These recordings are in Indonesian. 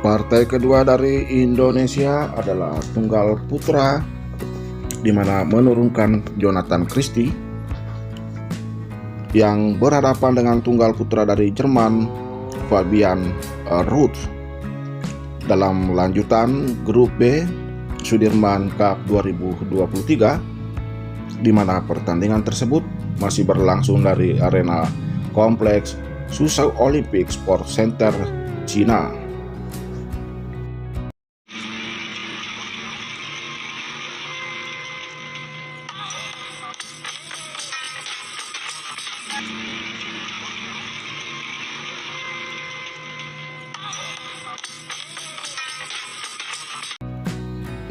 Partai kedua dari Indonesia adalah tunggal putra, di mana menurunkan Jonathan Christie yang berhadapan dengan tunggal putra dari Jerman, Fabian Ruth. Dalam lanjutan grup B Sudirman Cup 2023, di mana pertandingan tersebut masih berlangsung dari arena kompleks Suzhou Olympic Sport Center, Cina.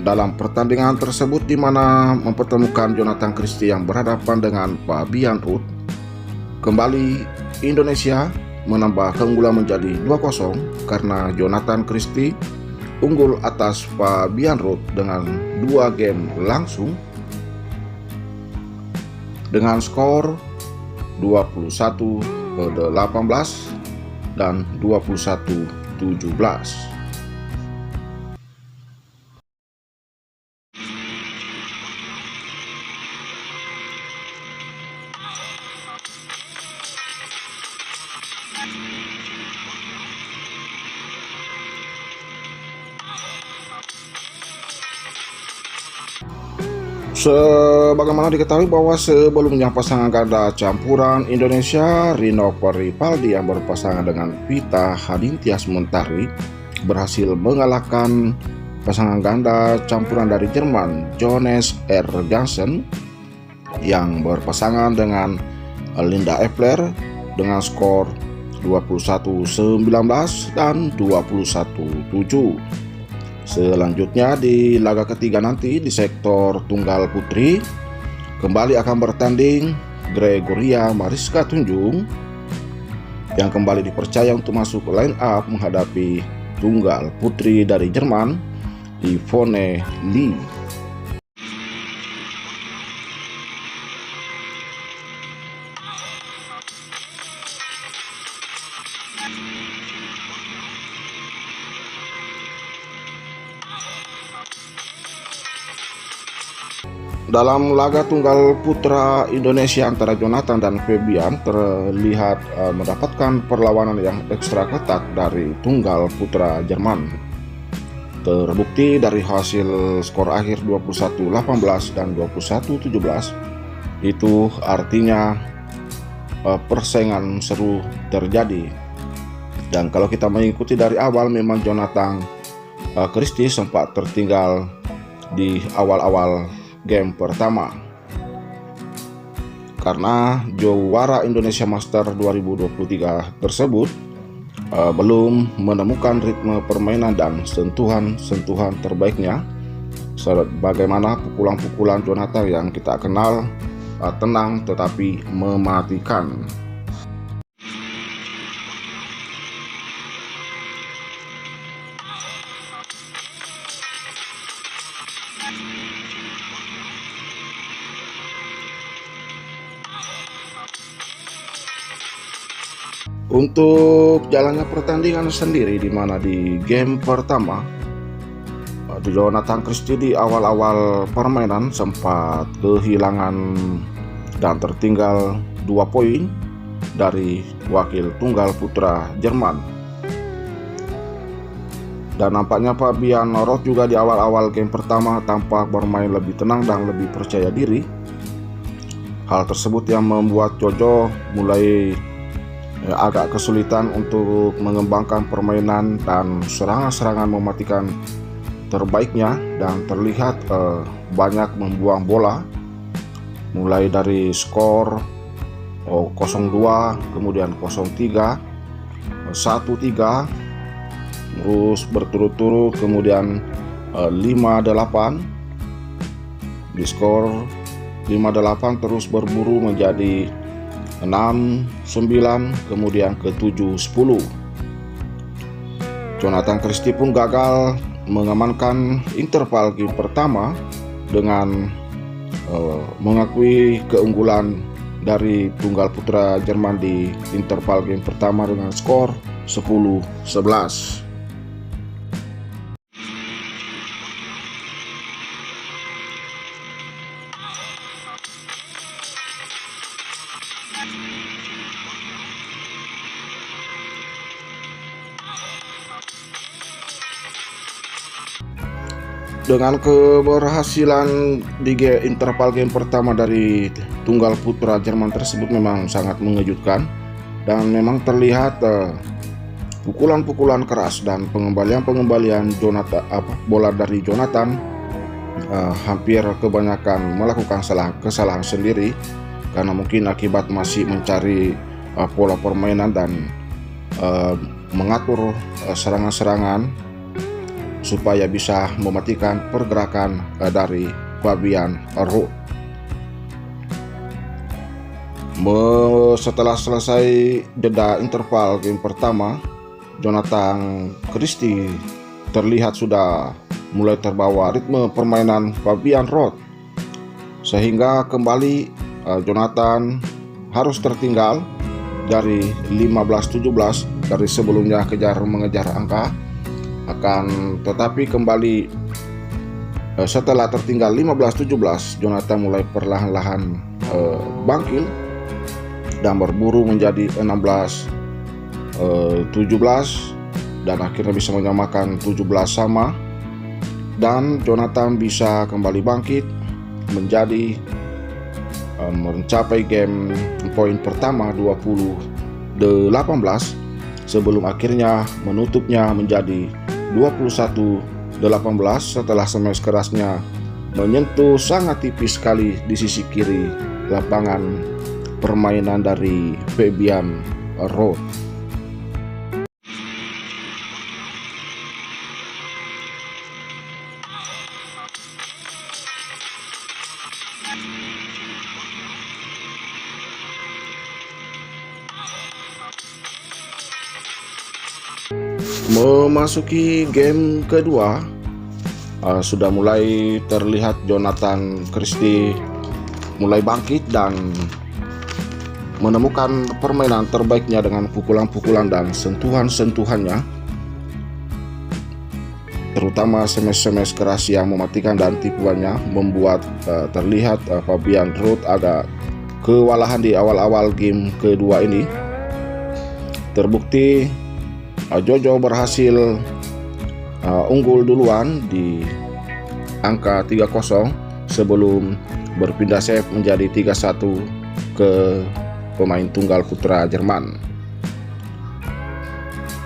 Dalam pertandingan tersebut, di mana mempertemukan Jonathan Christie yang berhadapan dengan Fabian Ruth, kembali Indonesia menambah keunggulan menjadi 2-0 karena Jonathan Christie unggul atas Fabian Ruth dengan 2 game langsung dengan skor 21-18 dan 21-17. Sebagaimana diketahui bahwa sebelumnya pasangan ganda campuran Indonesia Rino Ripaldi yang berpasangan dengan Vita Hadintias Mentari berhasil mengalahkan pasangan ganda campuran dari Jerman Johannes R. Jansen yang berpasangan dengan Linda Epler dengan skor 21-19 dan 21-7. Selanjutnya di laga ketiga nanti di sektor tunggal putri kembali akan bertanding Gregoria Mariska Tunjung yang kembali dipercaya untuk masuk line up menghadapi tunggal putri dari Jerman Yvonne Lee. Dalam laga tunggal putra Indonesia antara Jonathan dan Fabian terlihat mendapatkan perlawanan yang ekstra ketat dari tunggal putra Jerman. Terbukti dari hasil skor akhir 21-18 dan 21-17. Itu artinya persaingan seru terjadi. Dan kalau kita mengikuti dari awal, memang Jonathan Christie sempat tertinggal di awal-awal game pertama karena juara Indonesia Master 2023 tersebut belum menemukan ritme permainan dan sentuhan-sentuhan terbaiknya, sebagaimana pukulan-pukulan Jonathan yang kita kenal tenang tetapi mematikan. Untuk jalannya pertandingan sendiri, di mana di game pertama Jonathan Christie di awal-awal permainan sempat kehilangan dan tertinggal 2 poin dari wakil tunggal putra Jerman. Dan nampaknya Fabian Ruth juga di awal-awal game pertama tampak bermain lebih tenang dan lebih percaya diri. Hal tersebut yang membuat Jojo mulai agak kesulitan untuk mengembangkan permainan dan serangan-serangan mematikan terbaiknya, dan terlihat banyak membuang bola mulai dari skor 0-2, kemudian 0-3, 1-3, terus berturut-turut, kemudian 5-8, di skor 5-8 terus berburu menjadi 6-9, kemudian ke 7-10. Jonathan Christie pun gagal mengamankan interval game pertama dengan mengakui keunggulan dari tunggal putra Jerman di interval game pertama dengan skor 10-11. Dengan keberhasilan di interval game pertama dari tunggal putra Jerman tersebut memang sangat mengejutkan, dan memang terlihat pukulan-pukulan keras dan pengembalian Jonathan, bola dari Jonathan hampir kebanyakan melakukan kesalahan sendiri, karena mungkin akibat masih mencari pola permainan dan mengatur serangan-serangan supaya bisa mematikan pergerakan dari Fabian Ruth. Setelah selesai jeda interval game pertama, Jonathan Christie terlihat sudah mulai terbawa ritme permainan Fabian Ruth, sehingga kembali Jonathan harus tertinggal dari 15-17 dari sebelumnya mengejar angka. Tetapi kembali setelah tertinggal 15-17, Jonathan mulai perlahan-lahan bangkit dan berburu menjadi 16-17 dan akhirnya bisa menyamakan 17 sama, dan Jonathan bisa kembali bangkit menjadi mencapai game poin pertama 20-18 sebelum akhirnya menutupnya menjadi 21-18 setelah smash kerasnya menyentuh sangat tipis sekali di sisi kiri lapangan permainan dari Fabian Ruth. Memasuki game kedua, sudah mulai terlihat Jonathan Christie mulai bangkit dan menemukan permainan terbaiknya dengan pukulan-pukulan dan sentuhan-sentuhannya, terutama smash-smash keras yang mematikan, dan tipuannya membuat terlihat Fabian Ruth agak kewalahan di awal-awal game kedua ini. Terbukti Jojo berhasil unggul duluan di angka 3-0 sebelum berpindah save menjadi 3-1 ke pemain tunggal putra Jerman.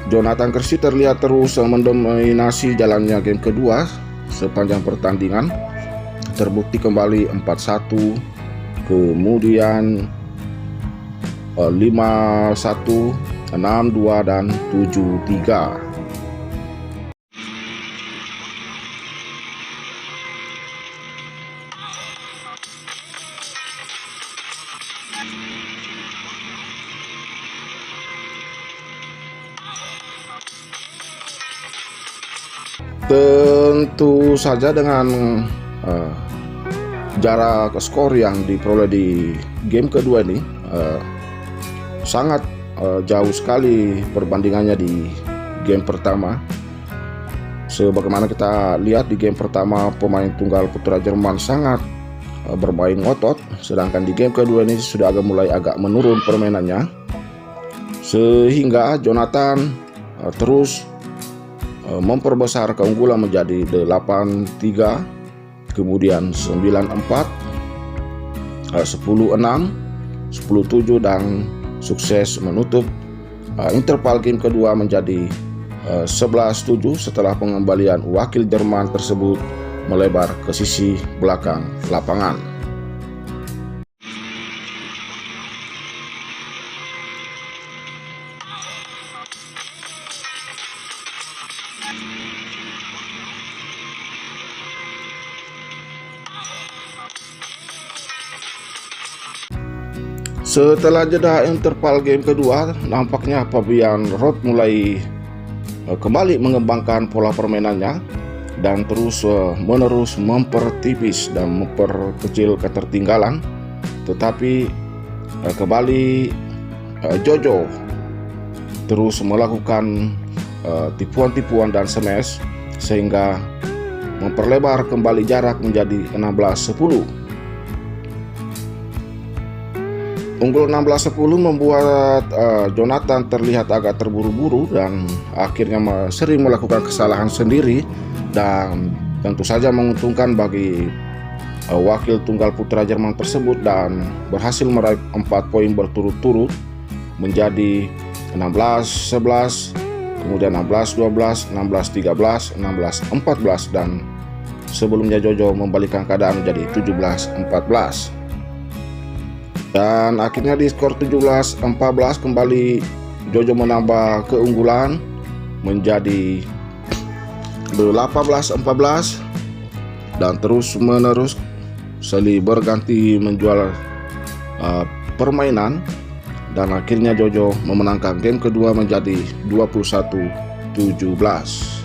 Jonathan Christie terlihat terus mendominasi jalannya game kedua sepanjang pertandingan. Terbukti kembali 4-1, kemudian 5-1, 6-2 dan 7-3. Tentu saja dengan jarak skor yang diperoleh di game kedua ini sangat jauh sekali perbandingannya di game pertama. Sebagaimana kita lihat di game pertama, pemain tunggal putra Jerman sangat bermain ngotot, sedangkan di game kedua ini sudah mulai agak menurun permainannya, sehingga Jonathan terus memperbesar keunggulan menjadi 8-3, kemudian 9-4, 10-6, 10-7 dan sukses menutup interval game kedua menjadi 11-7 setelah pengembalian wakil Jerman tersebut melebar ke sisi belakang lapangan. Setelah jeda interval game kedua, nampaknya Fabian Ruth mulai kembali mengembangkan pola permainannya dan terus menerus mempertipis dan memperkecil ketertinggalan. Tetapi kembali Jojo terus melakukan tipuan-tipuan dan smash sehingga memperlebar kembali jarak menjadi 16-10. Unggul 16-10 membuat Jonathan terlihat agak terburu-buru dan akhirnya sering melakukan kesalahan sendiri, dan tentu saja menguntungkan bagi wakil tunggal putra Jerman tersebut, dan berhasil meraih 4 poin berturut-turut menjadi 16-11, kemudian 16-12, 16-13, 16-14, dan sebelumnya Jojo membalikkan keadaan menjadi 17-14. Dan akhirnya di skor 17-14 kembali Jojo menambah keunggulan menjadi 18-14, dan terus menerus silih berganti menjual permainan, dan akhirnya Jojo memenangkan game kedua menjadi 21-17.